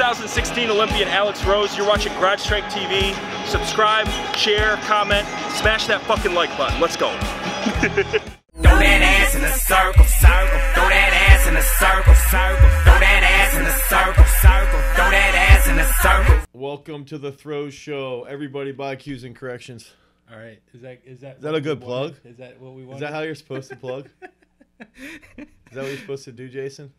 2016 Olympian Alex Rose. You're watching Garage Strength TV. Subscribe, share, comment, smash that fucking like button. Let's go. Throw that ass in a circle, circle. Throw that ass in a circle, circle. Throw that ass in a circle, circle. Throw that ass in a circle. Welcome to the Throw Show. Everybody buy cues and corrections. All right. Is that a good plug? Is that what we want? Is that how you're supposed to plug? Is that what you're supposed to do, Jason?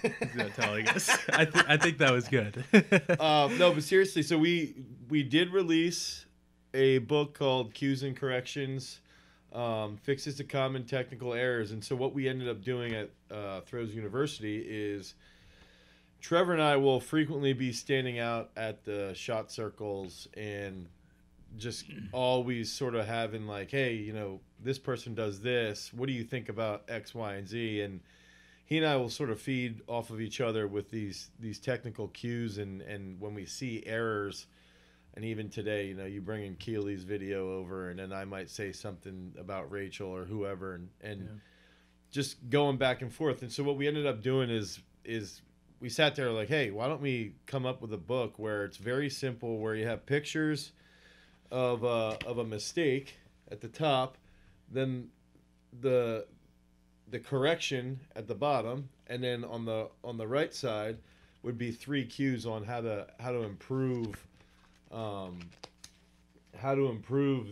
He's not telling us. I think that was good. No, but seriously, so we did release a book called Cues and Corrections, Fixes to Common Technical Errors. And so what we ended up doing at Throws University is Trevor and I will frequently be standing out at the shot circles and just always sort of having like, hey, you know, this person does this. What do you think about X, Y, and Z? And he and I will sort of feed off of each other with these technical cues, and when we see errors, and even today, you know, you bring in Keely's video over, and then I might say something about Rachel or whoever, and just going back and forth. And so what we ended up doing is we sat there like, hey, why don't we come up with a book where it's very simple, where you have pictures of a mistake at the top, then the correction at the bottom, and then on the right side would be 3 cues on how to improve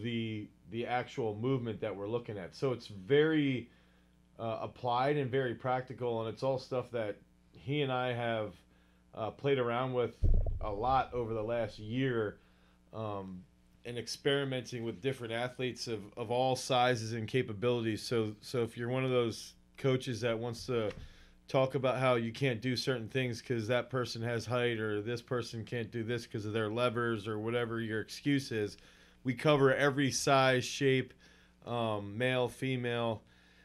the actual movement that we're looking at. So it's very applied and very practical, and it's all stuff that he and I have played around with a lot over the last year, and experimenting with different athletes of all sizes and capabilities. So if you're one of those coaches that wants to talk about how you can't do certain things because that person has height, or this person can't do this because of their levers, or whatever your excuse is, we cover every size, shape, male, female.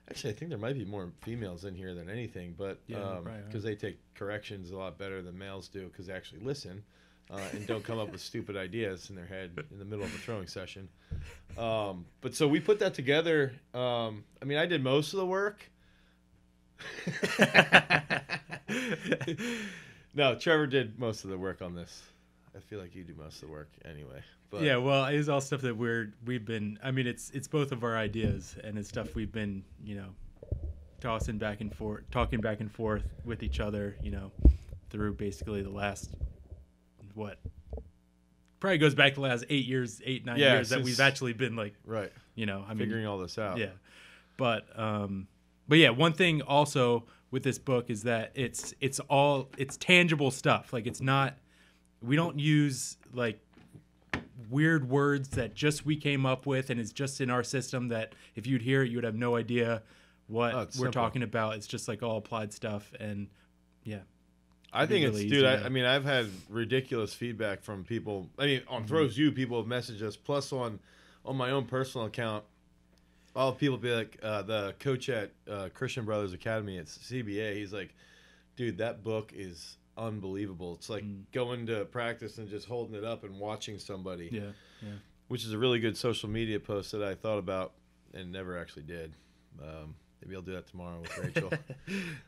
Actually, I think there might be more females in here than anything, but because they take corrections a lot better than males do, because they actually listen. And don't come up with stupid ideas in their head in the middle of a throwing session. But so we put that together. I mean, I did most of the work. No, Trevor did most of the work on this. I feel like you do most of the work anyway. But yeah, well, it's all stuff that we've been. I mean, it's both of our ideas, and it's stuff we've been, you know, talking back and forth with each other, you know, through basically the last. What probably goes back to the last 8 years, 9 years that we've actually been like, right, you know, I mean, figuring all this out. Yeah, but yeah, one thing also with this book is that it's tangible stuff. Like, it's not, we don't use like weird words that just we came up with and it's just in our system that if you'd hear it, you would have no idea what we're talking about. It's just like all applied stuff, and yeah. I think really it's, dude, I mean, I've had ridiculous feedback from people. I mean, on Throws You, people have messaged us. Plus, on my own personal account, all people be like, the coach at Christian Brothers Academy at CBA, he's like, dude, that book is unbelievable. It's like going to practice and just holding it up and watching somebody. Yeah. Which is a really good social media post that I thought about and never actually did. Maybe I'll do that tomorrow with Rachel.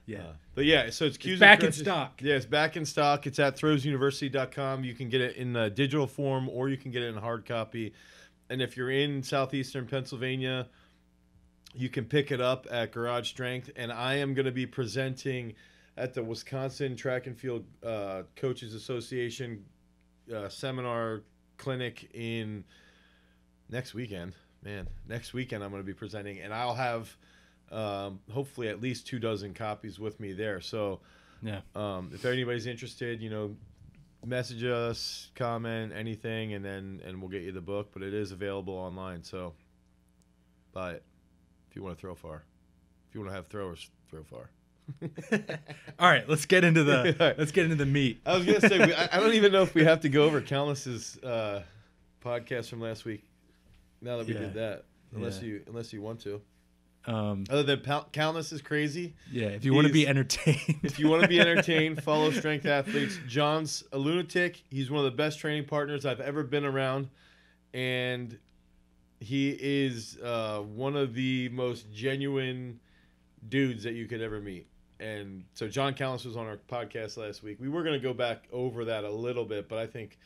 Yeah. But yeah, so it's Cues back in stock. Yeah, it's back in stock. It's at throwsuniversity.com. You can get it in digital form, or you can get it in hard copy. And if you're in southeastern Pennsylvania, you can pick it up at Garage Strength. And I am going to be presenting at the Wisconsin Track and Field Coaches Association seminar clinic in next weekend. Man, next weekend I'm going to be presenting, and I'll have hopefully at least 24 copies with me there. So yeah, if anybody's interested, you know, message us, comment, anything, and we'll get you the book. But it is available online, so buy it if you want to throw far. If you want to have throwers, throw far. All right, let's get into the meat. I was gonna say I don't even know if we have to go over Calness's podcast from last week. Now that we did that, unless you want to. Other than Calness is crazy. Yeah, if you want to be entertained. If you want to be entertained, follow Strength Athletes. John's a lunatic. He's one of the best training partners I've ever been around. And he is one of the most genuine dudes that you could ever meet. and so John Callis was on our podcast last week. We were going to go back over that a little bit, but I think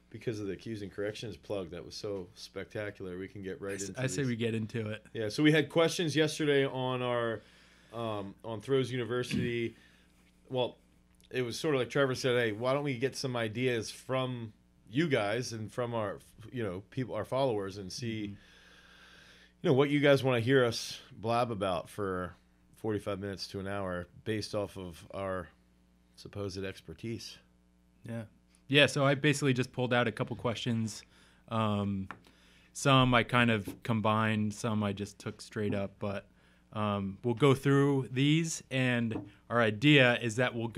because of the cues and corrections plug that was so spectacular, we can get right into it. I say we get into it. Yeah, so we had questions yesterday on our on Throws University. Well, it was sort of like Trevor said, hey, why don't we get some ideas from you guys and from our people, our followers, and see what you guys want to hear us blab about for 45 minutes to an hour based off of our supposed expertise. Yeah, so I basically just pulled out a couple questions. Some I kind of combined, some I just took straight up, but we'll go through these, and our idea is that we'll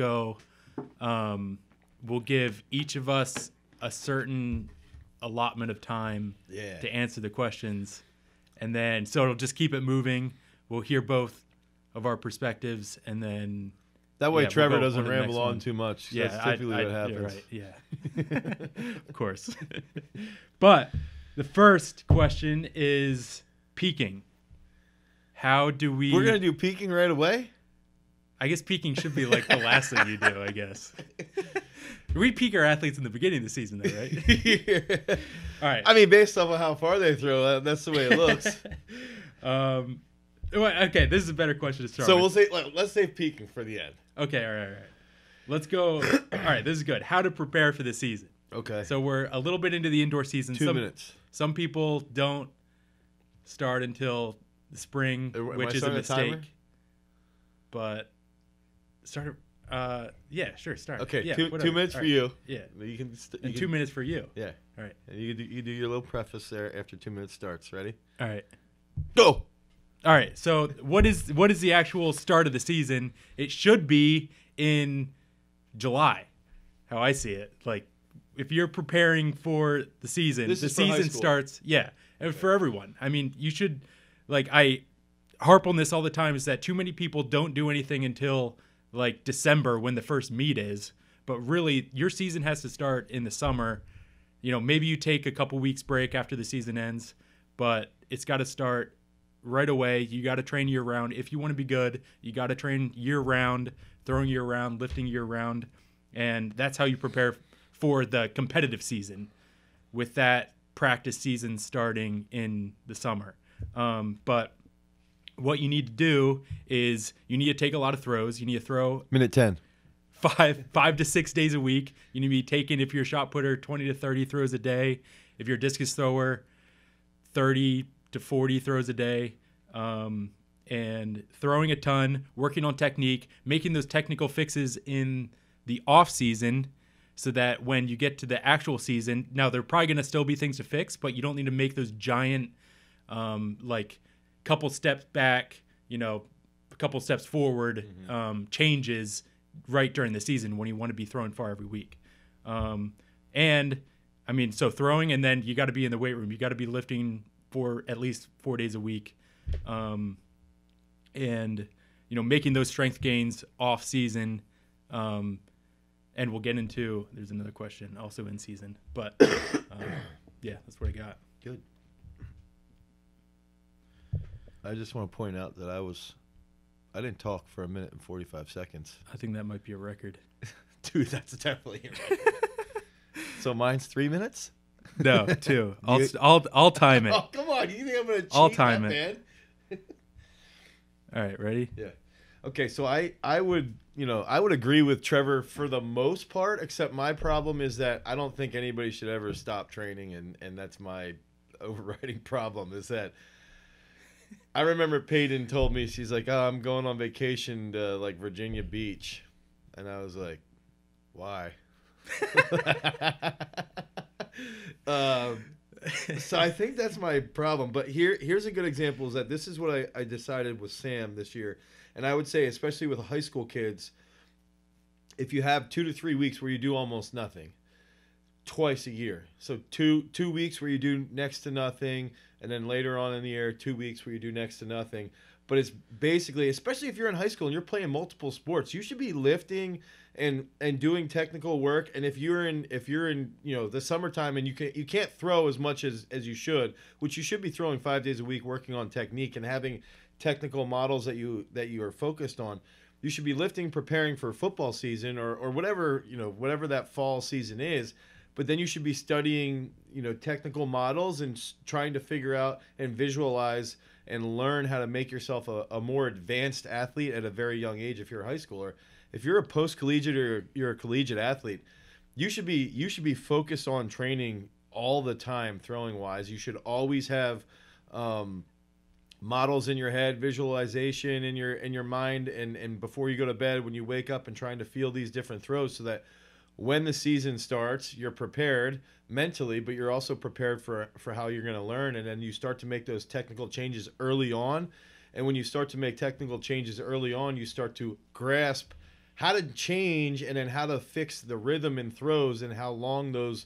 give each of us a certain allotment of time to answer the questions, and then so it'll just keep it moving. We'll hear both of our perspectives, and then that way Trevor we'll doesn't ramble on too much. Yeah, that's typically what happens. Yeah, of course. But the first question is peaking. How do we... We're going to do peaking right away? I guess peaking should be like the last thing you do, I guess. We peak our athletes in the beginning of the season, though, right? Yeah. All right. I mean, based off of how far they throw, that's the way it looks. Okay, this is a better question to start So with. let's say peaking for the end. Okay, all right. Let's go. All right, this is good. How to prepare for the season. Okay. So we're a little bit into the indoor season. 2 minutes. Some people don't start until the spring, which is a mistake. But start. Yeah, sure. Start. Okay. Yeah, 2 minutes for you. Yeah. You can. And 2 minutes for you. Yeah. All right. And you do your little preface there after 2 minutes starts. Ready? All right. Go. All right. So what is the actual start of the season? It should be in July, how I see it. Like, if you're preparing for the season, the season starts. Yeah, and for everyone. I mean, you should. Like, I harp on this all the time, is that too many people don't do anything until like December when the first meet is. But really, your season has to start in the summer. Maybe you take a couple weeks break after the season ends, but it's got to start right away. You got to train year round. If you want to be good, you got to train year round, throwing year round, lifting year round. And that's how you prepare for the competitive season, with that practice season starting in the summer. But what you need to do is you need to take a lot of throws. You need to throw minute 10. 5 to 6 days a week. You need to be taking, if you're a shot putter, 20 to 30 throws a day. If you're a discus thrower, 30 to 40 throws a day. And throwing a ton, working on technique, making those technical fixes in the off season, so that when you get to the actual season, now there are probably going to still be things to fix, but you don't need to make those giant, like couple steps back, a couple steps forward, changes right during the season when you want to be throwing far every week. And I mean, so throwing, and then you got to be in the weight room. You got to be lifting for at least 4 days a week. And, making those strength gains off season. And we'll get into, there's another question also in season, but yeah, that's what I got. Good. I just want to point out that I didn't talk for 1 minute and 45 seconds. I think that might be a record. Dude, that's definitely a record. So mine's 3 minutes? No, 2. I'll time it. Oh, come on. You think I'm going to cheat? I'll time it. Man? All right, ready? Yeah. Okay, so I would agree with Trevor for the most part, except my problem is that I don't think anybody should ever stop training, and that's my overriding problem, is that I remember Peyton told me, she's like, oh, I'm going on vacation to like Virginia Beach. And I was like, why? So I think that's my problem. But here's a good example, is that this is what I decided with Sam this year. And I would say, especially with high school kids, if you have 2 to 3 weeks where you do almost nothing, twice a year. So two weeks where you do next to nothing, and then later on in the year, 2 weeks where you do next to nothing. But it's basically, especially if you're in high school and you're playing multiple sports, you should be lifting and doing technical work. And if you're in the summertime and you can't throw as much as you should, which you should be throwing 5 days a week, working on technique and having technical models that you are focused on, You should be lifting, preparing for football season or whatever, whatever that fall season is. But then you should be studying, technical models and trying to figure out and visualize and learn how to make yourself a more advanced athlete at a very young age. If you're a high schooler, if you're a post-collegiate or you're a collegiate athlete, you should be focused on training all the time, throwing wise. You should always have models in your head, visualization in your mind, and before you go to bed, when you wake up, and trying to feel these different throws, so that when the season starts, you're prepared mentally, but you're also prepared for how you're going to learn. And then you start to make those technical changes early on. And when you start to make technical changes early on, you start to grasp how to change and then how to fix the rhythm and throws and how long those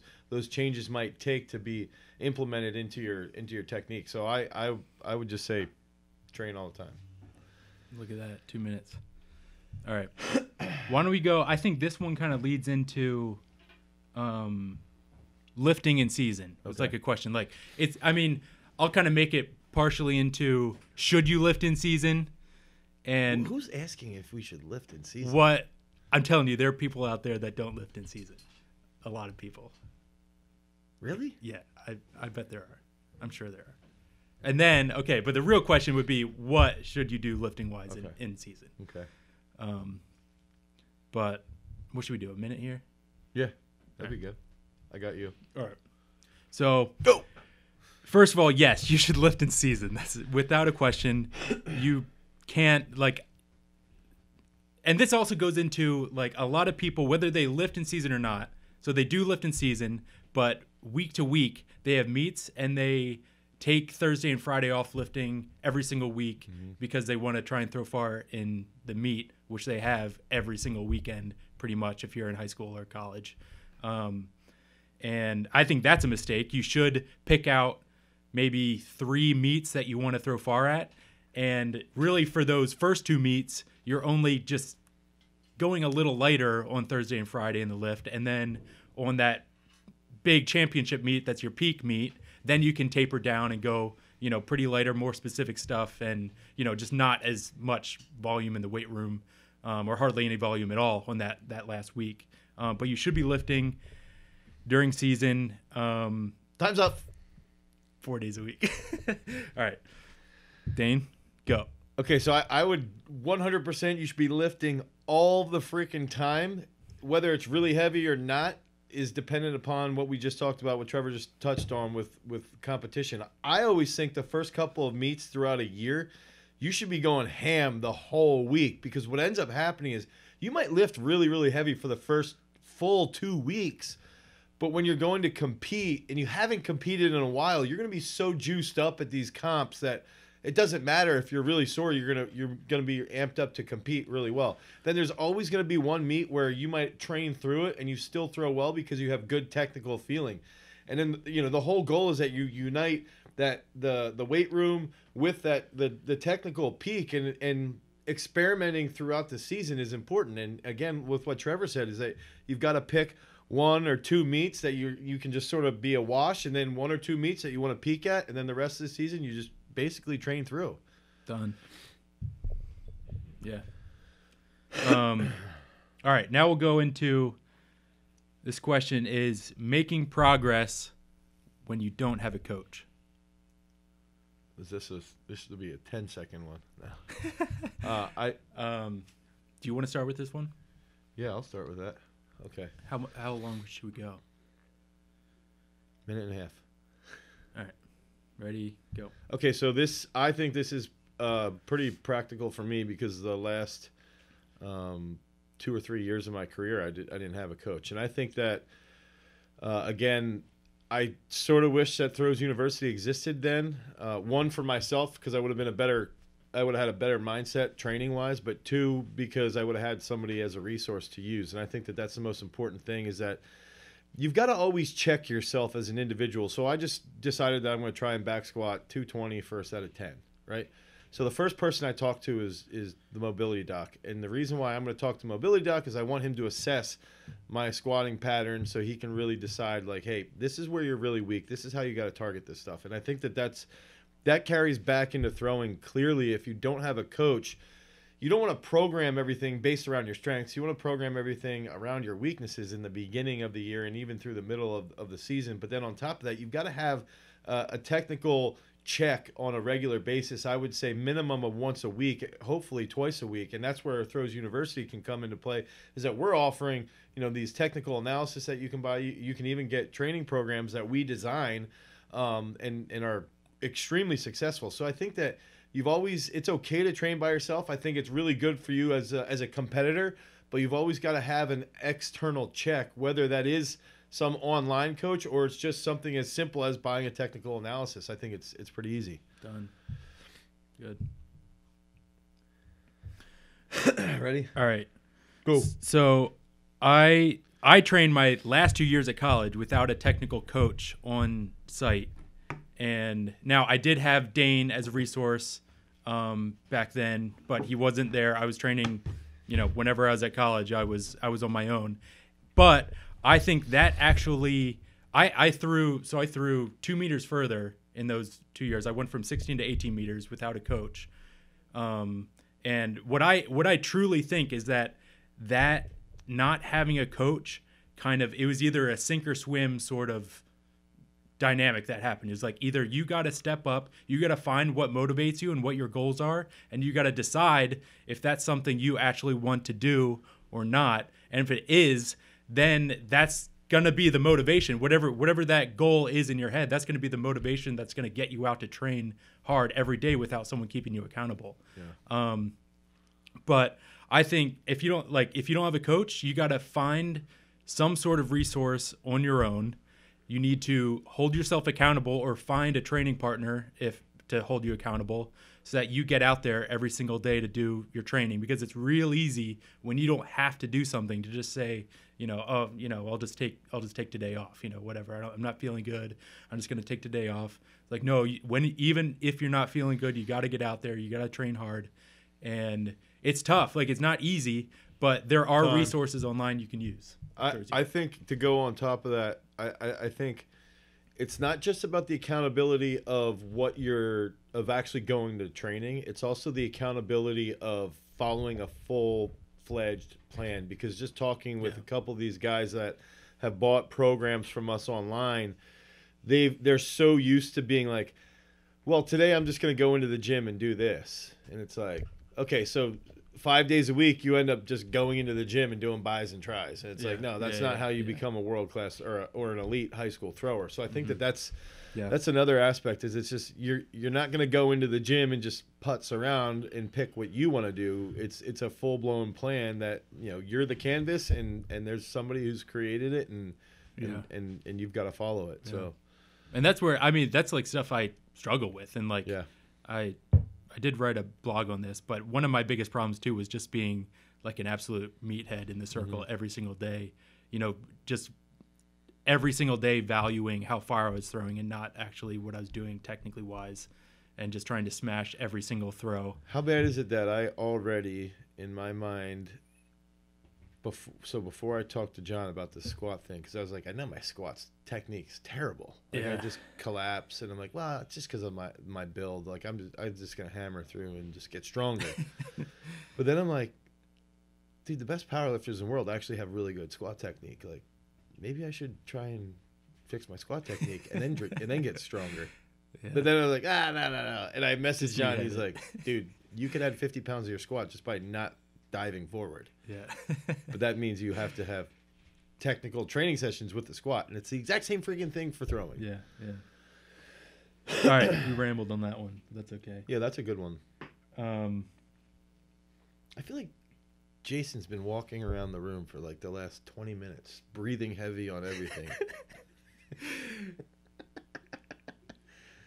changes might take to be implemented into your technique. So I would just say train all the time. Look at that, 2 minutes. All right. Why don't we go? I think this one kind of leads into lifting in season. It's like a question. Like I'll kind of make it partially into should you lift in season? And who's asking if we should lift in season? What I'm telling you, there are people out there that don't lift in season. A lot of people. Really? Yeah, I bet there are. I'm sure there are. And then, okay, but the real question would be, what should you do lifting wise in season? Okay. But what should we do? A minute here? Yeah, that'd be good. I got you. All right. So go. First of all, yes, you should lift in season. That's without a question. You can't and this also goes into a lot of people, whether they lift in season or not. So they do lift in season, but week to week they have meets and they take Thursday and Friday off lifting every single week because they want to try and throw far in the meet, which they have every single weekend pretty much if you're in high school or college. And I think that's a mistake. You should pick out maybe 3 meets that you want to throw far at. And really for those first 2 meets, you're only just going a little lighter on Thursday and Friday in the lift. And then on that big championship meet, that's your peak meet, then you can taper down and go, pretty lighter, more specific stuff. And, just not as much volume in the weight room or hardly any volume at all on that last week. But you should be lifting during season. Time's up. 4 days a week. All right. Dane, go. Okay, so I would 100% you should be lifting all the freaking time. Whether it's really heavy or not is dependent upon what we just talked about, what Trevor just touched on with competition. I always think the first couple of meets throughout a year, you should be going ham the whole week, because what ends up happening is you might lift really, really heavy for the first full 2 weeks, but when you're going to compete and you haven't competed in a while, you're going to be so juiced up at these comps that it doesn't matter if you're really sore. You're gonna be amped up to compete really well. Then there's always gonna be one meet where you might train through it and you still throw well because you have good technical feeling. And then the whole goal is that you unite that the weight room with the technical peak, and experimenting throughout the season is important. And again, with what Trevor said, is that you've got to pick 1 or 2 meets that you can just sort of be a wash, and then 1 or 2 meets that you want to peak at, and then the rest of the season you just basically train through. Done. Yeah. All right, now we'll go into this question is making progress when you don't have a coach. This will be a 10-second one. No. Do you want to start with this one? Yeah, I'll start with that. Okay. How long should we go? Minute and a half. All right. Ready, go. Okay, so I think this is pretty practical for me, because the last 2 or 3 years of my career, I didn't have a coach. And I think that, again, I sort of wish that Throws University existed then. 1, for myself, because I would have had a better mindset training-wise, but 2, because I would have had somebody as a resource to use. And I think that that's the most important thing, is that you've got to always check yourself as an individual. So I just decided that I'm going to try and back squat 220 for a set of 10, right? So the first person I talk to is the mobility doc. And the reason why I'm going to talk to mobility doc is I want him to assess my squatting pattern so he can really decide, like, hey, this is where you're really weak. This is how you got to target this stuff. And I think that carries back into throwing clearly. If you don't have a coach, you don't want to program everything based around your strengths. You want to program everything around your weaknesses in the beginning of the year and even through the middle of the season. But then on top of that, you've got to have a technical check on a regular basis. I would say minimum of once a week, hopefully twice a week. And that's where Throws University can come into play, is that we're offering, these technical analysis that you can buy. You can even get training programs that we design and are extremely successful. So I think that it's okay to train by yourself. I think it's really good for you as a competitor, but you've always got to have an external check, whether that is some online coach or it's just something as simple as buying a technical analysis. I think it's pretty easy. Done. Good. Ready? All right. Go. So I trained my last 2 years at college without a technical coach on site. And now I did have Dane as a resource back then, but he wasn't there. I was training, whenever I was at college, I was on my own. But I think that actually, I threw 2 meters further in those 2 years. I went from 16 to 18 meters without a coach. And what I truly think is that not having a coach it was either a sink or swim sort of dynamic that happened. It's like either you got to step up, you got to find what motivates you and what your goals are, and you got to decide if that's something you actually want to do or not. And if it is, then that's going to be the motivation. Whatever that goal is in your head, that's going to be the motivation that's going to get you out to train hard every day without someone keeping you accountable. Yeah. But I think if you don't have a coach, you got to find some sort of resource on your own. You need to hold yourself accountable or find a training partner to hold you accountable so that you get out there every single day to do your training, because it's real easy when you don't have to do something to just say, I'll just take today off, whatever. I'm not feeling good. I'm just going to take today off. It's like, no, even if you're not feeling good, you got to get out there. You got to train hard. And it's tough. Like, it's not easy, but there are resources online you can use. I think to go on top of that, I think it's not just about the accountability of of actually going to training. It's also the accountability of following a full-fledged plan, because just talking with a couple of these guys that have bought programs from us online, they're so used to being like, well, today I'm just going to go into the gym and do this. And it's like, okay, so 5 days a week you end up just going into the gym and doing Bize and Trize, and it's like, no, that's not how you become a world class or an elite high school thrower. So I think that's another aspect, is it's just you're not going to go into the gym and just putz around and pick what you want to do. It's a full blown plan that you're the canvas and there's somebody who's created it and you've got to follow it. So, and that's where that's like stuff I struggle with, and I did write a blog on this, but one of my biggest problems too was just being like an absolute meathead in the circle every single day. Just every single day valuing how far I was throwing and not actually what I was doing technically wise, and just trying to smash every single throw. How bad is it that I already, in my mind, before I talked to John about the squat thing, because I was like, I know my squats technique's terrible. Like, I just collapse, and I'm like, well, it's just because of my build. Like, I'm just gonna hammer through and just get stronger. But then I'm like, dude, the best powerlifters in the world actually have really good squat technique. Like, maybe I should try and fix my squat technique and then get stronger. Yeah. But then I was like, no. And I messaged John. He's like, dude, you could add 50 pounds of your squat just by not diving forward. Yeah. But that means you have to have technical training sessions with the squat, and it's the exact same freaking thing for throwing. Yeah. All right, we rambled on that one. That's okay. Yeah, that's a good one. I feel like Jason's been walking around the room for like the last 20 minutes, breathing heavy on everything.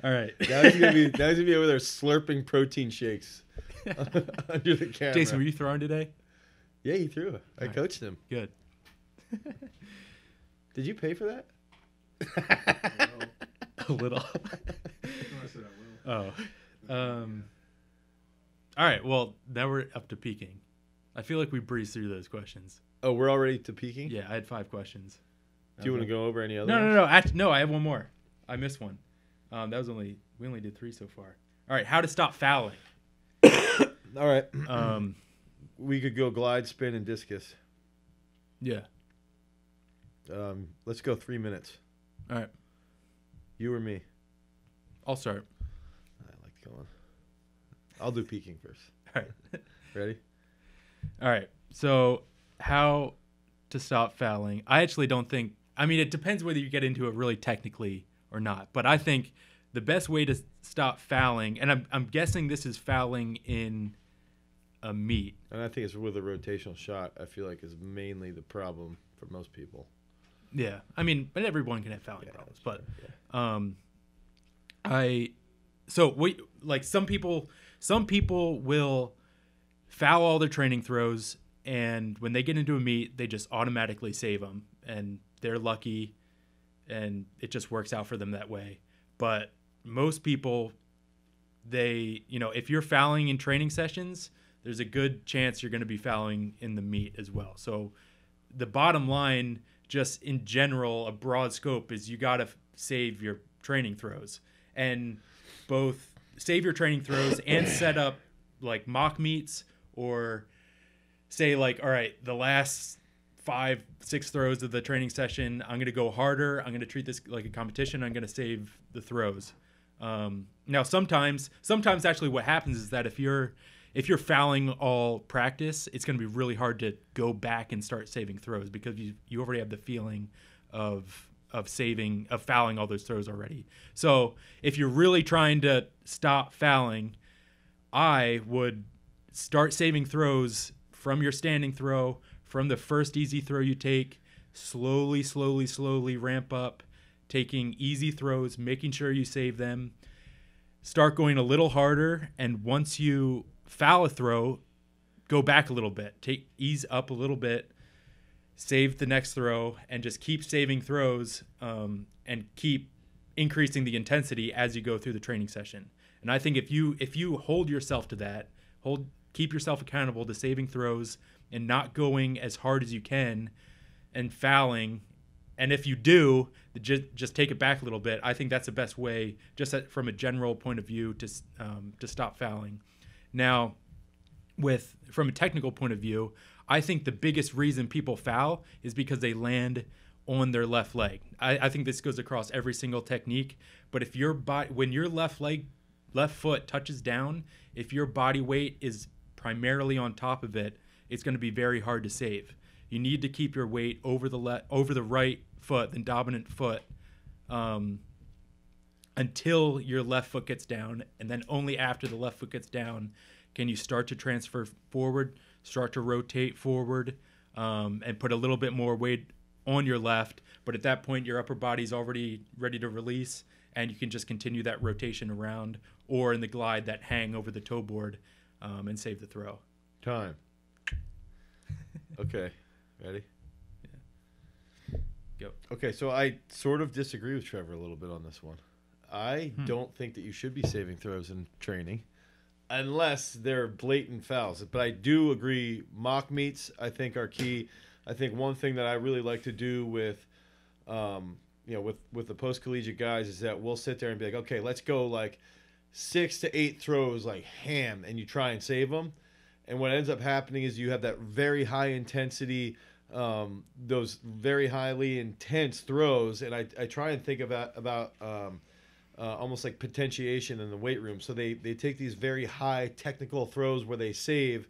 All right. Now he's gonna be over there slurping protein shakes under the camera. Jason, were you throwing today? Yeah, he threw. I coached him. Good. Did you pay for that? A little. I said I will. Oh. All right. Well, now we're up to peaking. I feel like we breezed through those questions. Oh, we're already to peaking? Yeah, I had 5 questions. Do you want to go over any other No. Actually, no, I have one more. I missed one. We only did 3 so far. All right. How to stop fouling. All right. we could go glide, spin, and discus. Yeah. Let's go 3 minutes. All right. You or me? I'll start. I like going. I'll do peaking first. All right. Ready? All right. So how to stop fouling? I actually don't think. I mean, it depends whether you get into it really technically or not. But I think the best way to stop fouling, and I'm guessing this is fouling in a meet. And I think it's with a rotational shot. I feel like is mainly the problem for most people. Yeah, I mean, but everyone can have fouling problems. But some people will foul all their training throws, and when they get into a meet, they just automatically save them, and they're lucky, and it just works out for them that way. But most people, if you're fouling in training sessions, there's a good chance you're going to be fouling in the meet as well. So the bottom line, just in general, a broad scope, is you got to save your training throws, and both save your training throws and set up like mock meets, or say like, all right, the last 5-6 throws of the training session, I'm going to go harder. I'm going to treat this like a competition. I'm going to save the throws. Now, sometimes actually what happens is that if you're fouling all practice, it's going to be really hard to go back and start saving throws because you already have the feeling of fouling all those throws already. So if you're really trying to stop fouling, I would start saving throws from your standing throw, from the first easy throw you take, slowly ramp up, taking easy throws, making sure you save them. Start going a little harder, and once you foul a throw, go back a little bit. Ease up a little bit, save the next throw, and just keep saving throws and keep increasing the intensity as you go through the training session. And I think if you hold yourself to that, keep yourself accountable to saving throws and not going as hard as you can and fouling, and if you do, just take it back a little bit. I think that's the best way, from a general point of view, to stop fouling. Now, from a technical point of view, I think the biggest reason people foul is because they land on their left leg. I think this goes across every single technique. But if when your left foot touches down, if your body weight is primarily on top of it, it's going to be very hard to save. You need to keep your weight over the right foot, the dominant foot, until your left foot gets down, and then only after the left foot gets down can you start to transfer forward, start to rotate forward, and put a little bit more weight on your left. But at that point, your upper body's already ready to release, and you can just continue that rotation around, or in the glide, that hang over the toe board, and save the throw. Time. Okay. Ready? Yeah. Go. Okay, so I sort of disagree with Trevor a little bit on this one. I don't think that you should be saving throws in training unless they're blatant fouls. But I do agree mock meets, I think, are key. I think one thing that I really like to do with the post-collegiate guys is that we'll sit there and be like, okay, let's go like 6 to 8 throws like ham, and you try and save them. And what ends up happening is you have that very high intensity, those very highly intense throws. And I try and think about almost like potentiation in the weight room. So they take these very high technical throws where they save,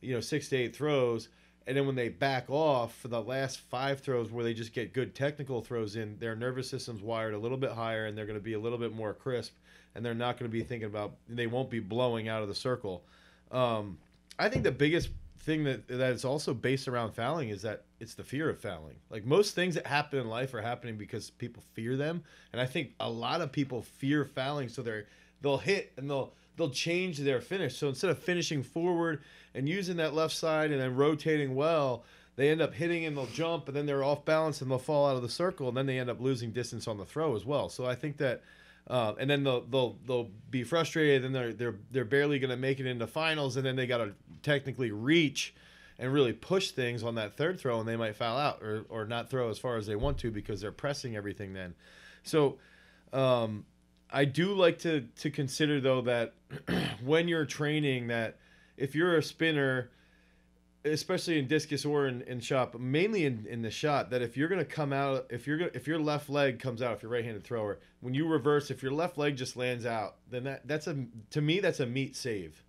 6 to 8 throws. And then when they back off for the last 5 throws where they just get good technical throws in, their nervous system's wired a little bit higher, and they're going to be a little bit more crisp, and they're not going to be thinking about, they won't be blowing out of the circle. I think the biggest thing that is also based around fouling is that it's the fear of fouling. Like most things that happen in life are happening because people fear them, and I think a lot of people fear fouling, so they'll hit and they'll change their finish. So instead of finishing forward and using that left side and then rotating well, they end up hitting and they'll jump, and then they're off balance and they'll fall out of the circle, and then they end up losing distance on the throw as well. So I think that. And then they'll be frustrated, and they're barely going to make it into finals, and then they got to technically reach and really push things on that third throw, and they might foul out or not throw as far as they want to because they're pressing everything then. So I do like to consider, though, that when you're training, that if you're a spinner especially in discus or in shot, but mainly in the shot, that if you're going to come out, if your left leg comes out, if you're right-handed thrower, when you reverse, if your left leg just lands out, then to me that's a meat save.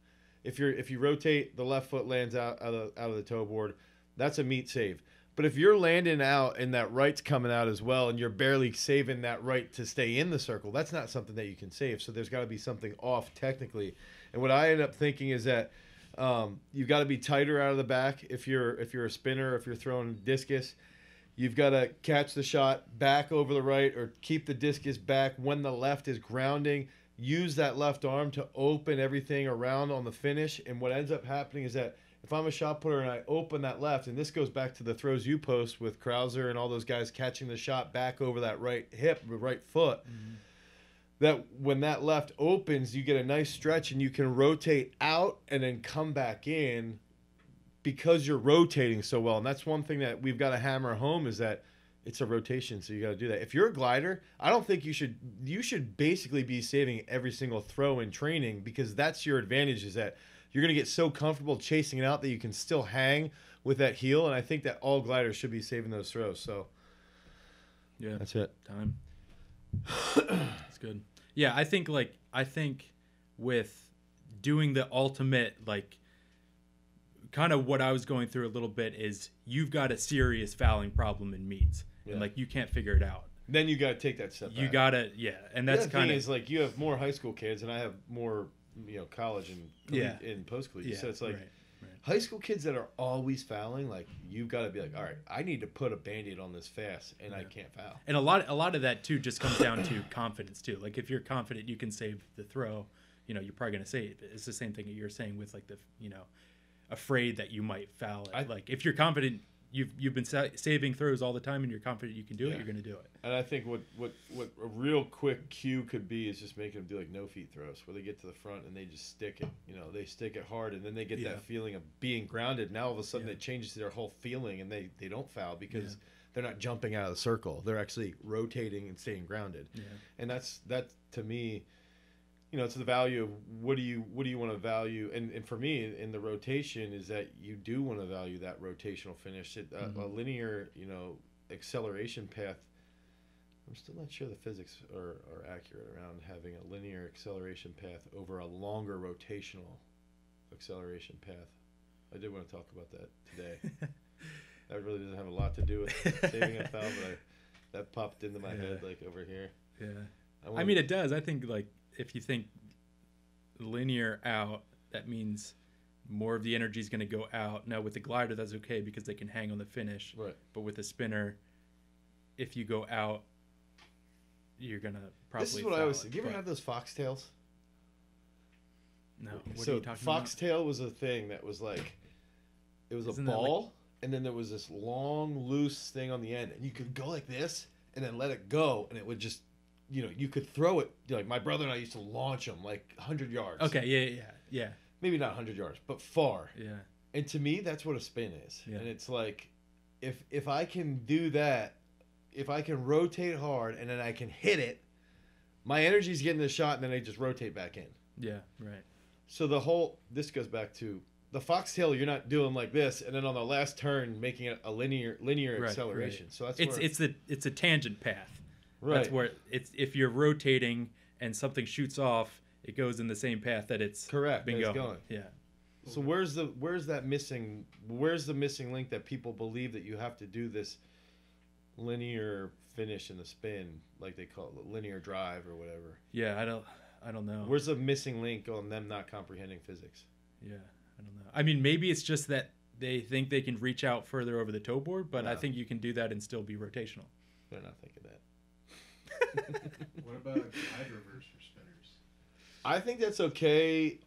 If you rotate, the left foot lands out of the toe board, that's a meat save. But if you're landing out and that right's coming out as well, and you're barely saving that right to stay in the circle, that's not something that you can save. So there's got to be something off technically. And what I end up thinking is that you've got to be tighter out of the back if you're a spinner, if you're throwing discus. You've got to catch the shot back over the right, or keep the discus back when the left is grounding. Use that left arm to open everything around on the finish. And what ends up happening is that if I'm a shot putter and I open that left, and this goes back to the throws you post with Krauser and all those guys catching the shot back over that right hip, right foot, that when that left opens, you get a nice stretch and you can rotate out and then come back in because you're rotating so well. And that's one thing that we've got to hammer home, is that it's a rotation, so you got to do that. If you're a glider, I don't think you should basically be saving every single throw in training, because that's your advantage, is that you're going to get so comfortable chasing it out that you can still hang with that heel. And I think that all gliders should be saving those throws. So yeah, that's it. Time. That's good. Yeah, I think with doing the ultimate, like, kind of what I was going through a little bit is you've got a serious fouling problem in meets, and like you can't figure it out. Then you got to take that step back. You got to, yeah, and that's kind of is like you have more high school kids, and I have more, college and in post-collegiate. So it's like high school kids that are always fouling, like you've got to be like, all right, I need to put a Band-Aid on this fast, and I can't foul. And a lot of that too just comes down to confidence too. Like if you're confident you can save the throw, you're probably going to save it. It's the same thing that you're saying with like the, afraid that you might foul it. Like if you're confident, you've been saving throws all the time, and you're confident you can do it, you're going to do it. And I think what a real quick cue could be is just making them do like no feet throws, where they get to the front and they just stick it. They stick it hard, and then they get that feeling of being grounded. Now all of a sudden it changes their whole feeling, and they don't foul because they're not jumping out of the circle. They're actually rotating and staying grounded. Yeah. And that to me, it's the value of what do you want to value, and for me in the rotation is that you do want to value that rotational finish. A linear acceleration path, I'm still not sure the physics are accurate around having a linear acceleration path over a longer rotational acceleration path. I did want to talk about that today. That really doesn't have a lot to do with saving a foul, but that popped into my head like over here. Yeah, I mean it does. I think like if you think linear out, that means more of the energy is going to go out. Now with the glider, that's okay because they can hang on the finish. Right. But with a spinner, if you go out, you're going to probably. This is what I always say. Do you ever have those foxtails? No. What are you talking foxtail was a thing that was like, it was a ball, and then there was this long, loose thing on the end, and you could go like this and then let it go, and it would just. You could throw it, like my brother and I used to launch them like 100 yards. Okay, yeah. Maybe not 100 yards, but far. Yeah. And to me, that's what a spin is. Yeah. And it's like, if I can do that, if I can rotate hard and then I can hit it, my energy's getting the shot, and then I just rotate back in. Yeah, right. So this goes back to the foxtail. You're not doing like this, and then on the last turn making it a linear acceleration. Right. So that's it's a tangent path. Right. That's where if you're rotating and something shoots off, it goes in the same path that it's been going. Yeah. So where's the missing link that people believe that you have to do this linear finish in the spin, like they call it linear drive or whatever? Yeah, I don't know. Where's the missing link on them not comprehending physics? Yeah, I don't know. I mean, maybe it's just that they think they can reach out further over the toe board, but I think you can do that and still be rotational. They're not thinking that. What about glide reverse for spinners? I think that's okay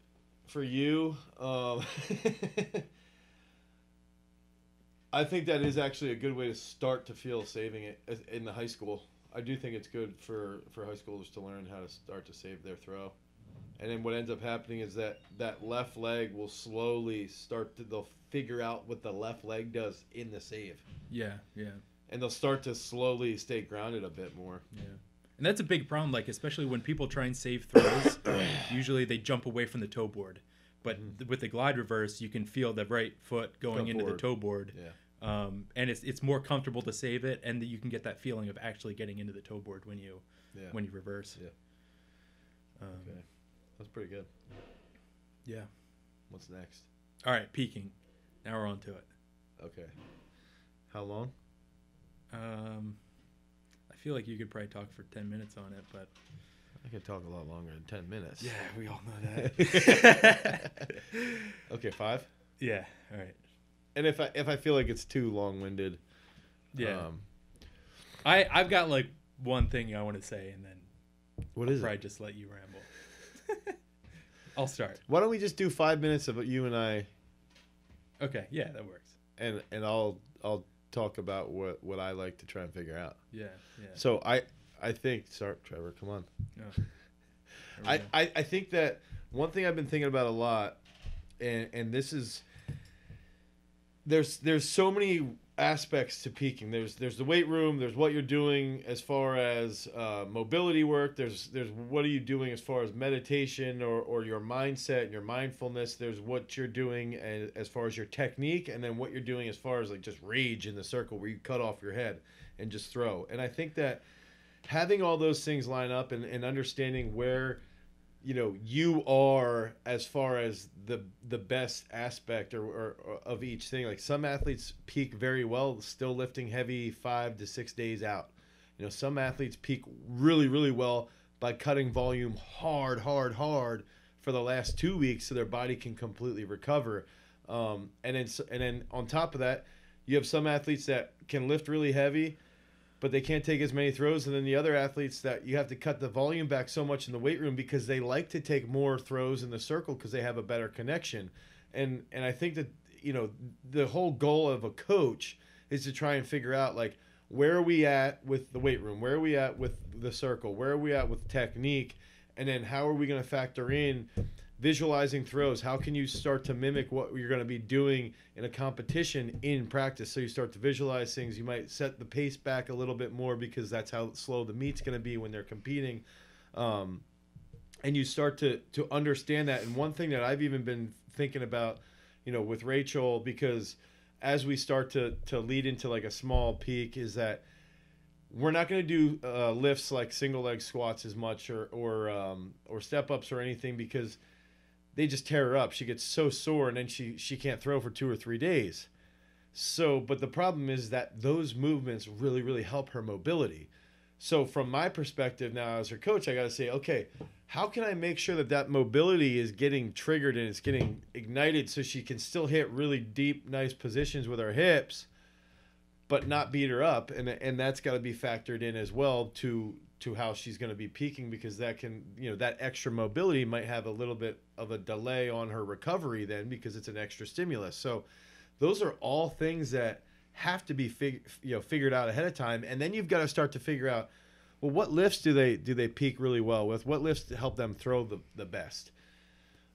for you. I think that is actually a good way to start to feel saving it in the high school. I do think it's good for high schoolers to learn how to start to save their throw. And then what ends up happening is that left leg will slowly they'll figure out what the left leg does in the save. Yeah. And they'll start to slowly stay grounded a bit more. Yeah. And that's a big problem, like especially when people try and save throws, usually they jump away from the toe board. But with the glide reverse, you can feel the right foot going into the toe board. Yeah. And it's more comfortable to save it, and that you can get that feeling of actually getting into the toe board when you reverse. Yeah. Okay. That's pretty good. Yeah. What's next? All right, peaking. Now we're on to it. Okay. How long? I feel like you could probably talk for 10 minutes on it, but I could talk a lot longer than 10 minutes. yeah, we all know that. Okay, 5? Yeah, all right. And if I feel like it's too long-winded, Yeah. I've got like one thing I want to say, and then what I'll is probably it? just let you ramble. I'll start. Why don't we just do 5 minutes of you and I, Okay, yeah, that works. and I'll talk about what I like to try and figure out. Yeah, yeah. So I think, sorry, Trevor, come on. No. There we go. I think that one thing I've been thinking about a lot, and this is, there's so many aspects to peaking. There's the weight room. There's what you're doing as far as mobility work. There's what are you doing as far as meditation or your mindset and your mindfulness. There's what you're doing as far as your technique, and then what you're doing as far as like just rage in the circle where you cut off your head and just throw. And I think that having all those things line up and understanding where you are as far as the best aspect or of each thing. Like some athletes peak very well still lifting heavy 5 to 6 days out. Some athletes peak really, really well by cutting volume hard for the last 2 weeks so their body can completely recover. And then on top of that, you have some athletes that can lift really heavy, but they can't take as many throws. And then the other athletes that you have to cut the volume back so much in the weight room because they like to take more throws in the circle because they have a better connection. And I think that, the whole goal of a coach is to try and figure out, like, where are we at with the weight room? Where are we at with the circle? Where are we at with technique? And then how are we going to factor in visualizing throws? How can you start to mimic what you're going to be doing in a competition in practice? So you start to visualize things. You might set the pace back a little bit more because that's how slow the meet's going to be when they're competing. And you start to understand that. And one thing that I've even been thinking about, with Rachel, because as we start to lead into like a small peak, is that we're not going to do lifts like single leg squats as much or step ups or anything because they just tear her up. She gets so sore, and then she can't throw for 2 or 3 days. So, but the problem is that those movements really, really help her mobility. So from my perspective now as her coach, I got to say, okay, how can I make sure that mobility is getting triggered and it's getting ignited so she can still hit really deep, nice positions with her hips, but not beat her up? And that's got to be factored in as well to how she's going to be peaking, because that can, that extra mobility might have a little bit of a delay on her recovery then because it's an extra stimulus. So those are all things that have to be figured out ahead of time. And then you've got to start to figure out, well, what lifts do they peak really well with? What lifts help them throw the best?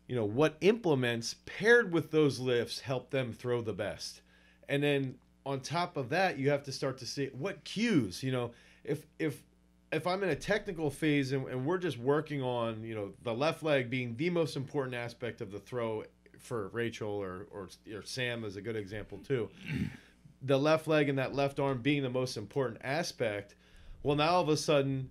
What implements paired with those lifts help them throw the best? And then on top of that, you have to start to see what cues, if I'm in a technical phase and we're just working on, the left leg being the most important aspect of the throw for Rachel or Sam is a good example too. The left leg and that left arm being the most important aspect. Well, now all of a sudden,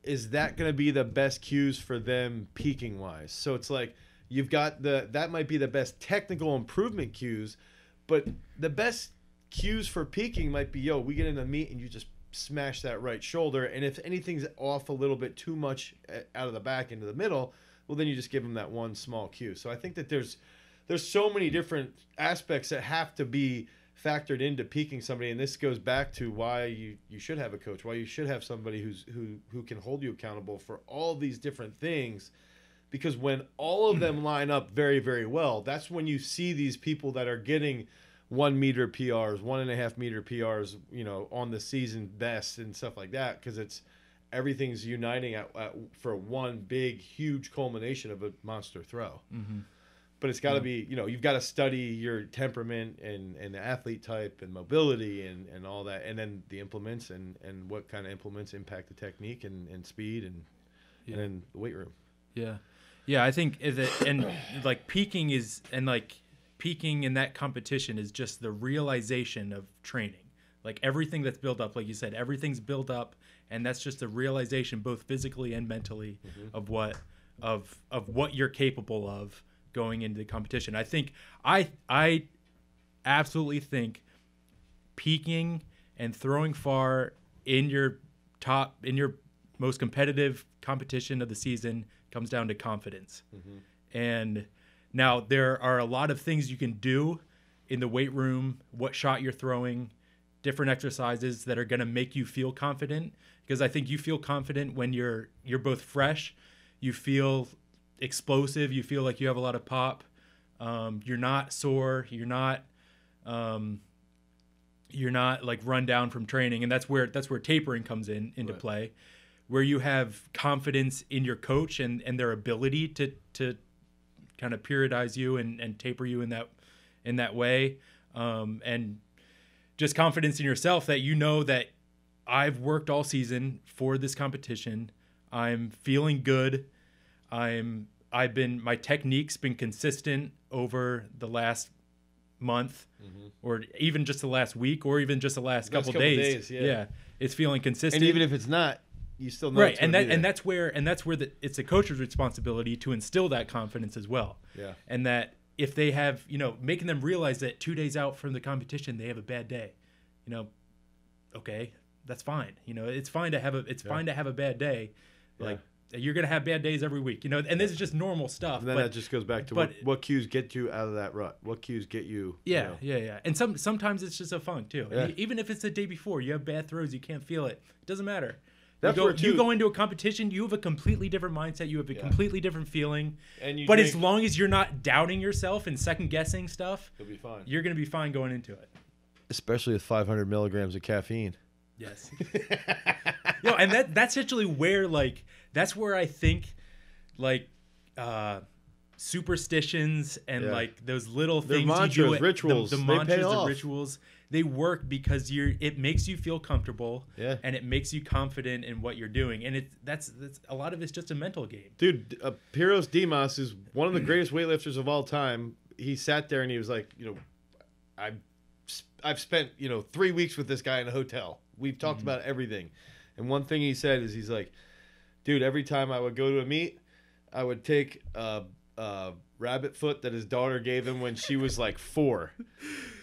is that going to be the best cues for them peaking wise? So it's like you've got that might be the best technical improvement cues, but the best cues for peaking might be, we get in the meet and you just smash that right shoulder, and if anything's off a little bit too much out of the back into the middle, well, then you just give them that one small cue. So I think that there's so many different aspects that have to be factored into peaking somebody, and this goes back to why you should have a coach, why you should have somebody who can hold you accountable for all these different things, because when all of them line up very, very well, that's when you see these people that are getting 1 meter PRs, 1.5 meter PRs, on the season best and stuff like that, because everything's uniting for one big, huge culmination of a monster throw. Mm-hmm. But it's got to be, you've got to study your temperament and the athlete type and mobility and all that, and then the implements and what kind of implements impact the technique and speed and then the weight room. Yeah. Yeah, I think that, and like peaking in that competition is just the realization of training. Like everything that's built up, like you said, everything's built up, and that's just a realization, both physically and mentally, of what you're capable of going into the competition. I think I absolutely think peaking and throwing far in your most competitive competition of the season comes down to confidence. And now there are a lot of things you can do in the weight room, what shot you're throwing, different exercises that are going to make you feel confident, because I think you feel confident when you're both fresh, you feel explosive, you feel like you have a lot of pop, you're not sore, you're not like run down from training, and that's where tapering comes into play, where you have confidence in your coach and their ability to kind of periodize you and taper you in that way, and just confidence in yourself that you know that I've worked all season for this competition. I'm feeling good. My technique's been consistent over the last month, or even just the last week, or even just the last couple days. Yeah, it's feeling consistent. And even if it's not, you still know right. And that's where it's a coach's responsibility to instill that confidence as well. Yeah. And that if they have, making them realize that 2 days out from the competition they have a bad day, okay, that's fine. It's fine to have a bad day. Like you're gonna have bad days every week. And this is just normal stuff. And then that just goes back to what cues get you out of that rut. What cues get you? Yeah. And sometimes it's just a funk too. Yeah. Even if it's the day before, you have bad throws, you can't feel it. It doesn't matter. You go into a competition, you have a completely different mindset, you have a completely different feeling. But as long as you're not doubting yourself and second guessing stuff, you'll be fine. You're gonna be fine going into it. Especially with 500 milligrams of caffeine. Yes. And that's actually where that's where I think superstitions and those little things mantras, you do, rituals, the mantras, the rituals, they work because it makes you feel comfortable, and it makes you confident in what you're doing, and that's a lot of it's just a mental game. Dude, Piros Dimas is one of the greatest weightlifters of all time. He sat there and he was like, I've spent 3 weeks with this guy in a hotel. We've talked about everything, and one thing he said is he's like, dude, every time I would go to a meet, I would take a rabbit foot that his daughter gave him when she was like 4,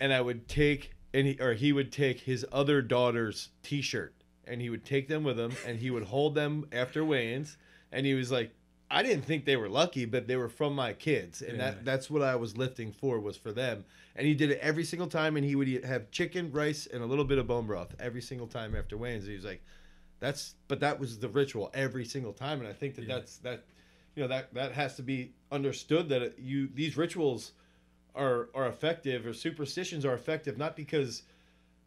and I would take he would take his other daughter's t-shirt, and he would take them with him, and he would hold them after weigh-ins, and he was like, I didn't think they were lucky, but they were from my kids, and that's what I was lifting for, was for them. And he did it every single time, and he would have chicken, rice, and a little bit of bone broth every single time after weigh-ins. He was like, that was the ritual every single time, and I think that has to be understood, that these rituals are effective, or superstitions are effective, not because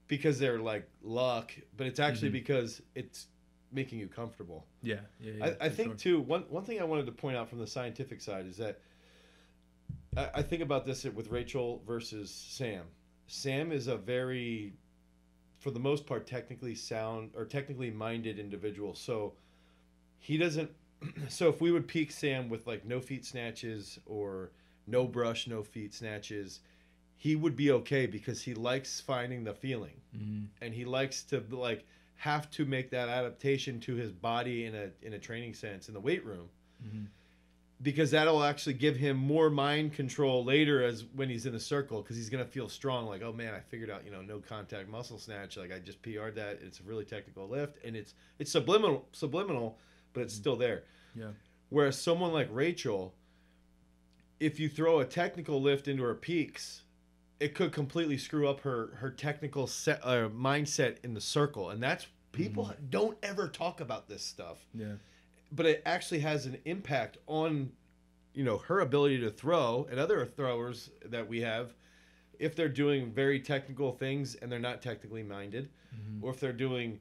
they're like luck, but it's actually because it's making you comfortable. I think too, one thing I wanted to point out from the scientific side is that I think about this with Rachel versus Sam. Sam is a very, for the most part, technically sound or technically minded individual. So he doesn't. So if we would peak Sam with like no feet snatches or no brush, no feet snatches, he would be okay, because he likes finding the feeling, and he likes to have to make that adaptation to his body in a training sense in the weight room, because that'll actually give him more mind control later, as when he's in the circle, because he's gonna feel strong, like, oh man, I figured out no contact muscle snatch, like I just PR'd that, it's a really technical lift, and it's subliminal, but it's still there. Whereas someone like Rachel, if you throw a technical lift into her peaks, it could completely screw up her technical mindset in the circle, and that's, people don't ever talk about this stuff. But it actually has an impact on her ability to throw, and other throwers that we have, if they're doing very technical things and they're not technically minded, or if they're doing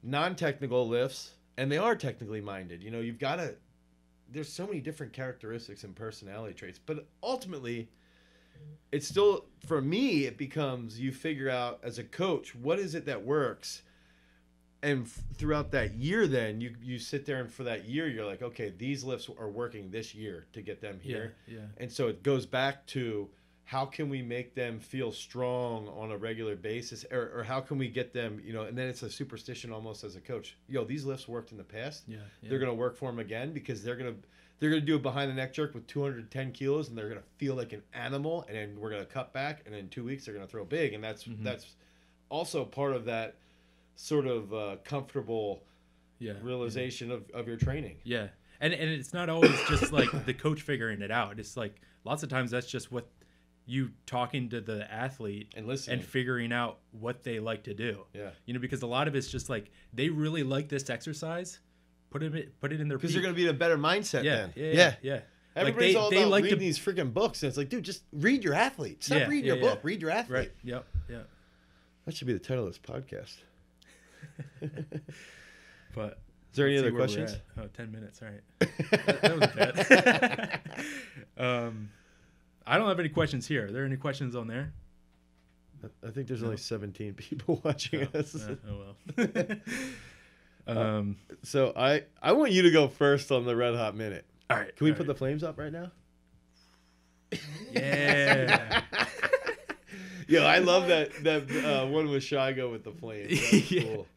non-technical lifts and they are technically minded. You've got to, there's so many different characteristics and personality traits, but ultimately it's still, for me, it becomes, you figure out as a coach, what is it that works, And throughout that year, then you sit there, and for that year, you're like, okay, these lifts are working this year to get them here. Yeah. And so it goes back to how can we make them feel strong on a regular basis, or how can we get them, you know, and then it's a superstition almost as a coach. Yo, these lifts worked in the past. Yeah. They're going to work for them again because they're going to do a behind the neck jerk with 210 kilos, and they're going to feel like an animal, and then we're going to cut back, and in 2 weeks they're going to throw big. And that's also part of that sort of comfortable realization of your training. Yeah. And it's not always just like the coach figuring it out. It's like lots of times that's just what you talking to the athlete and listening and figuring out what they like to do. Yeah. You know, because a lot of it's just like they really like this exercise. Put it in their because they're going to be in a better mindset then. Yeah. Everybody's like all they about like reading these freaking books, and it's like, dude, just read your athlete. Stop reading your book. Read your athlete. Right. Yep. Yeah. That should be the title of this podcast. But is there any let's other see where questions? we're at. Oh, 10 minutes. All right. that was bad. I don't have any questions here. Are there any questions on there? I think there's only 17 people watching us. Oh well. So I want you to go first on the Red Hot Minute. All right. Can we put the flames up right now? Yeah. Yo, I love that one with Shigo with the flames. That's cool.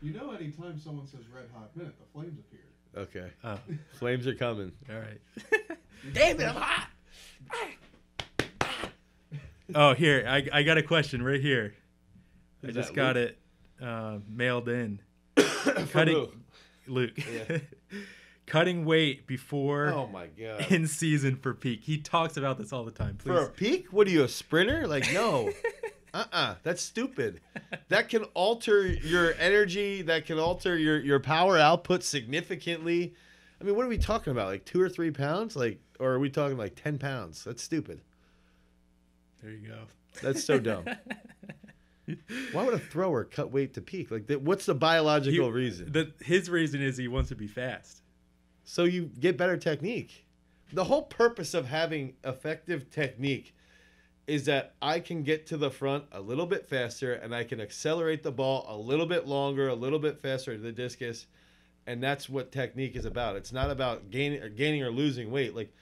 You know, anytime someone says Red Hot Minute, the flames appear. Okay. Oh. Flames are coming. All right. Damn it, I'm hot. Oh, here. I got a question right here. I Is just that got Luke? it mailed in. Cutting Luke. Yeah. Cutting weight before Oh my god. in season for peak. He talks about this all the time. Please. For a peak? What are you, a sprinter? Like, no. That's stupid. That can alter your energy. That can alter your power output significantly. I mean, what are we talking about? Like 2 or 3 pounds? Like, or are we talking like 10 pounds? That's stupid. There you go. That's so dumb. Why would a thrower cut weight to peak? Like, what's the biological reason? His reason is he wants to be fast. So you get better technique. The whole purpose of having effective technique is that I can get to the front a little bit faster, and I can accelerate the ball a little bit longer, a little bit faster to the discus, and that's what technique is about. It's not about gaining or losing weight. Like,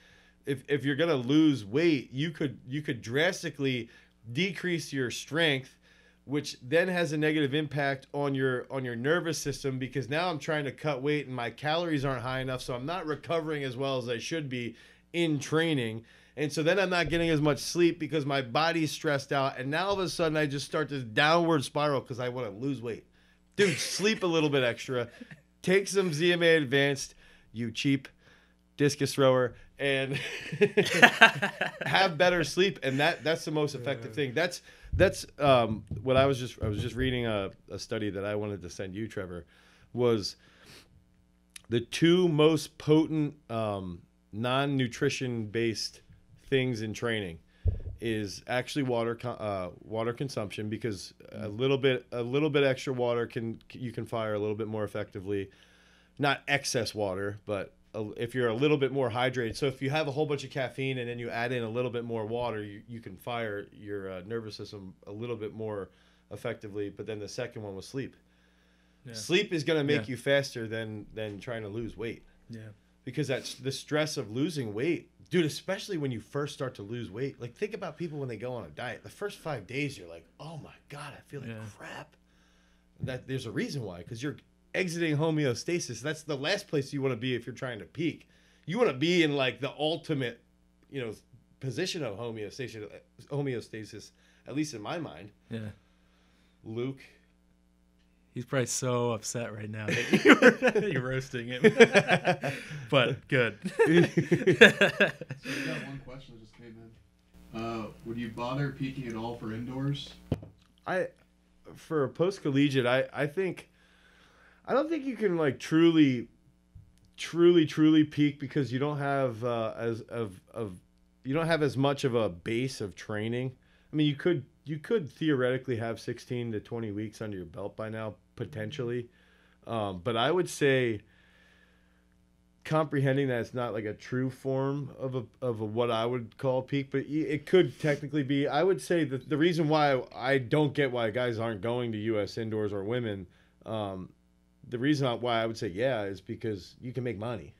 if you're gonna lose weight, you could drastically decrease your strength, which then has a negative impact on your nervous system, because now I'm trying to cut weight and my calories aren't high enough, so I'm not recovering as well as I should be in training. And so then I'm not getting as much sleep because my body's stressed out, and now all of a sudden I just start this downward spiral because I want to lose weight. Dude, sleep a little bit extra. Take some ZMA Advanced, you cheap discus thrower, and have better sleep, and that's the most effective thing. That's what I was just reading a study that I wanted to send you, Trevor, was the 2 most potent non-nutrition based things in training is actually water consumption, because a little bit extra water you can fire a little bit more effectively. Not excess water, but if you're a little bit more hydrated. So if you have a whole bunch of caffeine and then you add in a little bit more water, you can fire your nervous system a little bit more effectively. But then the second one was sleep. Yeah. Sleep is going to make you faster than trying to lose weight. Yeah. Because that's the stress of losing weight. Dude, especially when you first start to lose weight. Like, think about people when they go on a diet. The first 5 days, you're like, oh my God, I feel like crap. There's a reason why, because you're exiting homeostasis. That's the last place you want to be if you're trying to peak. You want to be in like the ultimate, position of homeostasis, at least in my mind. Yeah. Luke. He's probably so upset right now that you're roasting him. But good. So we got one question that just came in. Would you bother peaking at all for indoors? For a post-collegiate, I don't think you can like truly peak, because you don't have as much of a base of training. I mean, you could theoretically have 16 to 20 weeks under your belt by now, potentially. But I would say comprehending that it's not like a true form of what I would call peak, but it could technically be. I would say that the reason why I don't get why guys aren't going to U.S. indoors, or women, the reason why I would say yeah is because you can make money.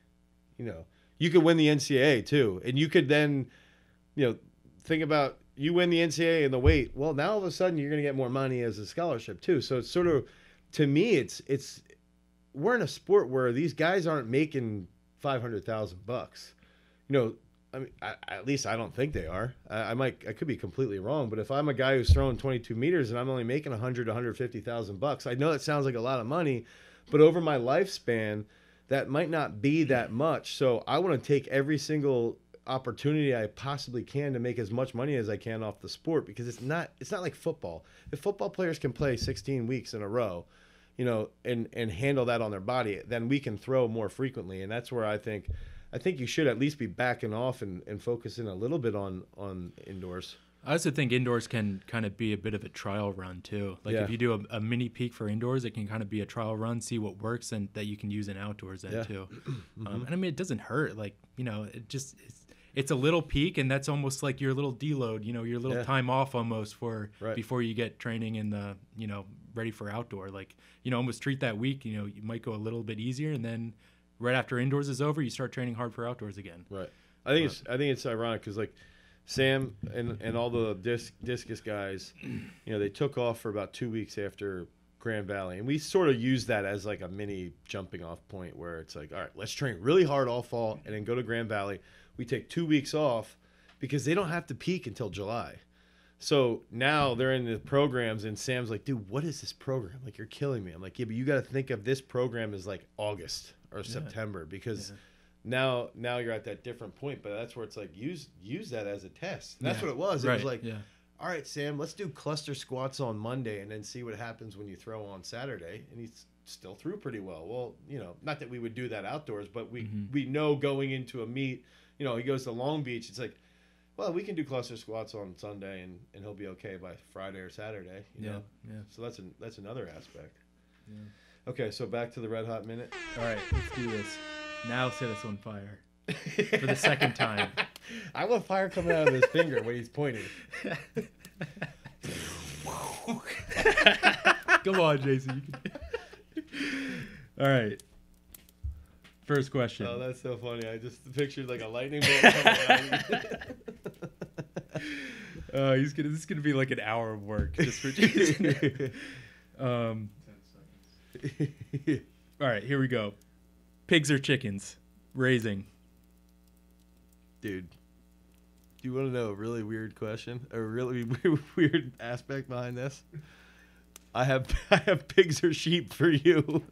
You know, you could win the NCAA too, and you could then, you know, think about you win the NCAA in the weight. Well, now all of a sudden you're going to get more money as a scholarship too. So it's sort of, to me, it's we're in a sport where these guys aren't making $500,000. You know, I mean, at least I don't think they are. I could be completely wrong, but if I'm a guy who's throwing 22 meters and I'm only making $150,000, I know that sounds like a lot of money, but over my lifespan, that might not be that much. So I want to take every single opportunity I possibly can to make as much money as I can off the sport, because it's not like football. If football players can play 16 weeks in a row, you know, and handle that on their body, then we can throw more frequently. And that's where I think you should at least be backing off and focusing a little bit on indoors. I also think indoors can kind of be a bit of a trial run too. Like if you do a mini peak for indoors, it can kind of be a trial run, see what works, and that you can use in outdoors then too. And I mean, it doesn't hurt. Like, you know, it's a little peak, and that's almost like your little deload, you know, your little time off almost before you get training in the, you know, ready for outdoor. Like, you know, almost treat that week, you know, you might go a little bit easier, and then right after indoors is over, you start training hard for outdoors again. Right. I think it's ironic because like Sam and all the discus guys, you know, they took off for about 2 weeks after Grand Valley, and we sort of use that as like a mini jumping off point where it's like, all right, let's train really hard all fall and then go to Grand Valley. We take 2 weeks off because they don't have to peak until July. So now they're in the programs, and Sam's like, dude, what is this program? Like, you're killing me. I'm like, yeah, but you got to think of this program as like August or September, because now you're at that different point. But that's where it's like, use that as a test. And that's what it was. It was like, all right, Sam, let's do cluster squats on Monday and then see what happens when you throw on Saturday. And he still threw pretty well. Well, you know, not that we would do that outdoors, but we know going into a meet, you know, he goes to Long Beach. It's like, well, we can do cluster squats on Sunday and he'll be okay by Friday or Saturday. You know? So that's another aspect. Yeah. Okay, so back to the Red Hot Minute. All right, let's do this. Now set us on fire for the second time. I want fire coming out of his finger when he's pointing. Come on, Jason. All right. First question. Oh, that's so funny. I just pictured like a lightning bolt coming out. This is gonna be like an hour of work just for Jason. 10 seconds. All right, here we go. Pigs or chickens? Raising. Dude, do you want to know a really weird question? A really weird aspect behind this? I have pigs or sheep for you.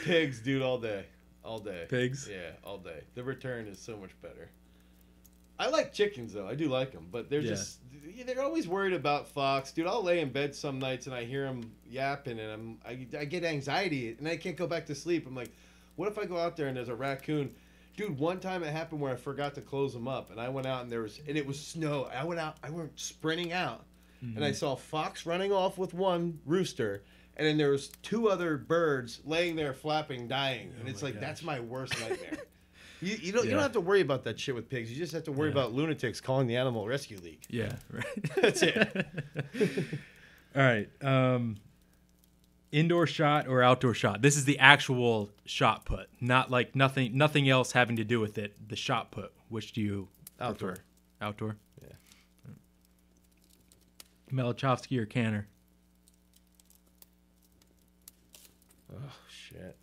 Pigs, dude, all day. Pigs? Yeah, all day. The return is so much better. I like chickens, though. I do like them, but they're they're always worried about Fox. Dude, I'll lay in bed some nights and I hear them yapping, and I get anxiety, and I can't go back to sleep. I'm like, what if I go out there and there's a raccoon? Dude, one time it happened where I forgot to close them up, and I went out and it was snow. I went sprinting out, and I saw Fox running off with one rooster, and then there was 2 other birds laying there flapping, dying, and it's like, gosh, that's my worst nightmare. You don't have to worry about that shit with pigs. You just have to worry about lunatics calling the Animal Rescue League. Yeah, right. That's it. All right. Indoor shot or outdoor shot? This is the actual shot put, not like nothing else having to do with it. The shot put. Which do you outdoor prefer? Outdoor. Yeah. Malachowski or Canner? Oh shit.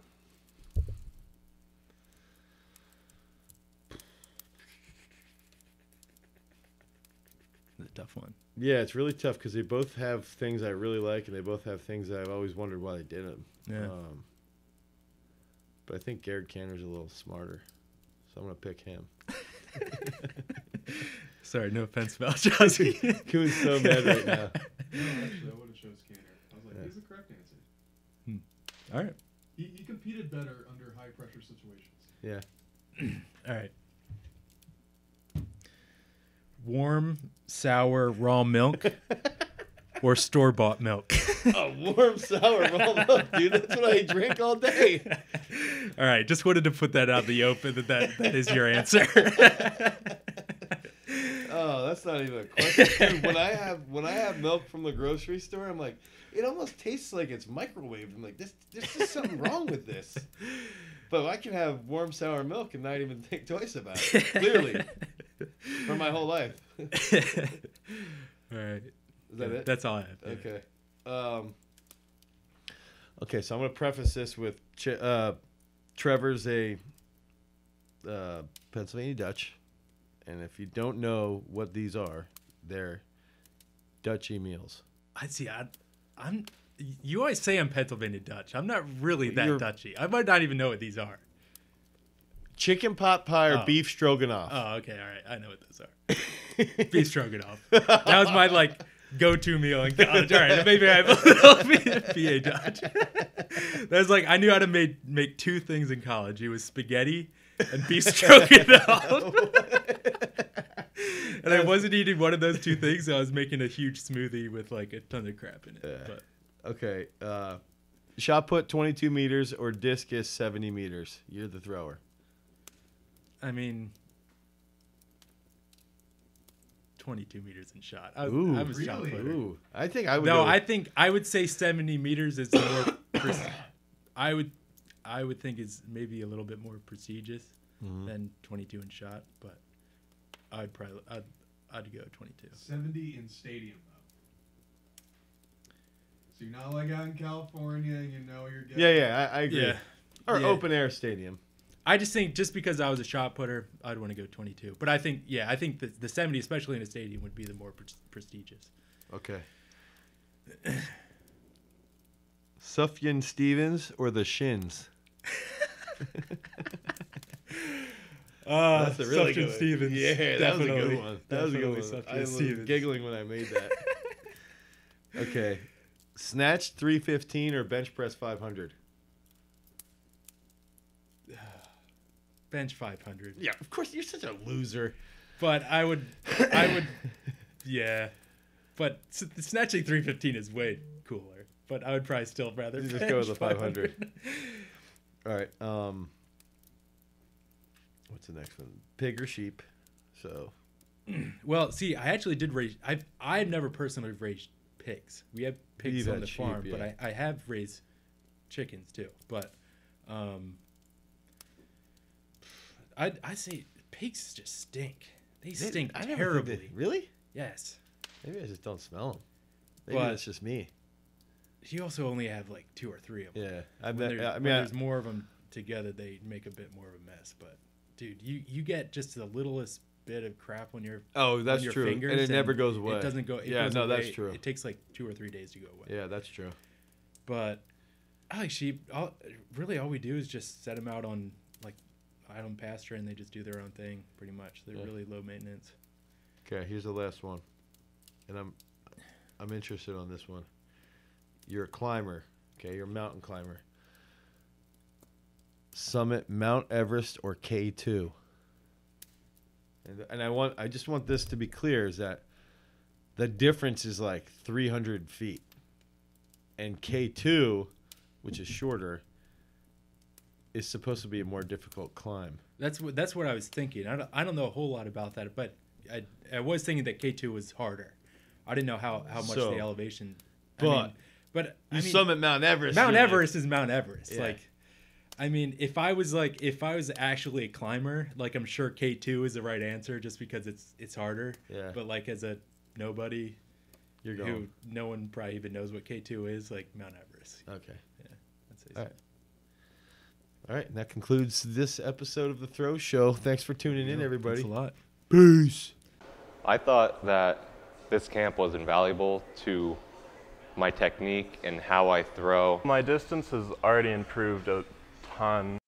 That's a tough one. Yeah, it's really tough because they both have things I really like, and they both have things that I've always wondered why they did them. Yeah. But I think Garrett Canner's a little smarter, so I'm gonna pick him. Sorry, no offense, Malachowski. Coon's so mad right now. No, actually, I would have chose Canner. I was like, he's the correct answer. All right. He competed better under high pressure situations. Yeah. All right. Warm, sour, raw milk or store-bought milk? Oh, warm, sour raw milk, dude. That's what I drink all day. All right. Just wanted to put that out in the open that is your answer. Oh, that's not even a question. Dude, when I have milk from the grocery store, I'm like, it almost tastes like it's microwaved. I'm like, there's just something wrong with this. But I can have warm sour milk and not even think twice about it. Clearly, for my whole life. All right. Is that it? That's all I have. Yeah. Okay. Okay, so I'm going to preface this with Trevor's a Pennsylvania Dutch. And if you don't know what these are, they're Dutchy meals. I see. I'm. You always say I'm Pennsylvania Dutch. I'm not really that Dutchy. I might not even know what these are. Chicken pot pie or beef stroganoff. Oh, okay. All right. I know what those are. Beef stroganoff. That was my go-to meal in college. All right. Maybe I have a little BA Dutch. That was I knew how to make two things in college. It was spaghetti and beef stroganoff. And I wasn't eating one of those two things. So I was making a huge smoothie with a ton of crap in it. Yeah. But. Okay. Shot put 22 meters or discus 70 meters. You're the thrower. I mean, 22 meters in shot. I was shot putter. Ooh. I think I would. No, I think I would say 70 meters is more. I would think is maybe a little bit more prestigious than 22 in shot, but I'd go 22. 70 in stadium though. So you're not out in California, you know you're getting. Yeah, I agree. Yeah. Or open air stadium. I just think just because I was a shot putter, I'd want to go 22. But I think the 70, especially in a stadium, would be the more prestigious. Okay. Sufjan Stevens or the Shins? That's a really good one. Stevens. Yeah, that was a good one. That was a good one. Sufjan I was Stevens. giggling when I made that. Okay. Snatch 315 or bench press 500? Bench 500. Yeah, of course. You're such a loser. But I would, yeah. But snatching 315 is way cooler. But I would probably still rather You just go with the 500. All right. What's the next one? Pig or sheep? So. Well, see, I actually did raise. I've never personally raised pigs. We have pigs on the farm, yeah. but I have raised chickens too. But I say pigs just stink. They stink terribly. Really? Yes. Maybe I just don't smell them. Maybe But that's just me. You also only have like 2 or 3 of them. Yeah. When there's more of them together, they make a bit more of a mess. But dude, you get just the littlest bit of crap on your that's your true, fingers, and it never goes away. It doesn't go. It yeah, goes no, away. that's true. It takes like 2 or 3 days to go away. Yeah, that's true. But I like sheep. All we do is just set them out on like idle pasture, and they just do their own thing pretty much. They're really low maintenance. Okay, here's the last one, and I'm interested on this one. You're a climber. Okay, you're a mountain climber. Summit Mount Everest or K2. And I just want this to be clear, is that the difference is like 300 feet. And K2, which is shorter, is supposed to be a more difficult climb. That's what I was thinking. I don't know a whole lot about that, but I was thinking that K2 was harder. I didn't know how much the elevation. But summit Mount Everest. Mount Everest is Mount Everest. Yeah. Like, I mean, if I was actually a climber, like I'm sure K2 is the right answer just because it's harder. Yeah. But like as a nobody, who no one probably even knows what K2 is, like Mount Everest. Okay. Yeah. I'd say so. All right. And that concludes this episode of the Throw Show. Thanks for tuning in, everybody. Thanks a lot. Peace. I thought that this camp was invaluable to my technique and how I throw. My distance has already improved a ton.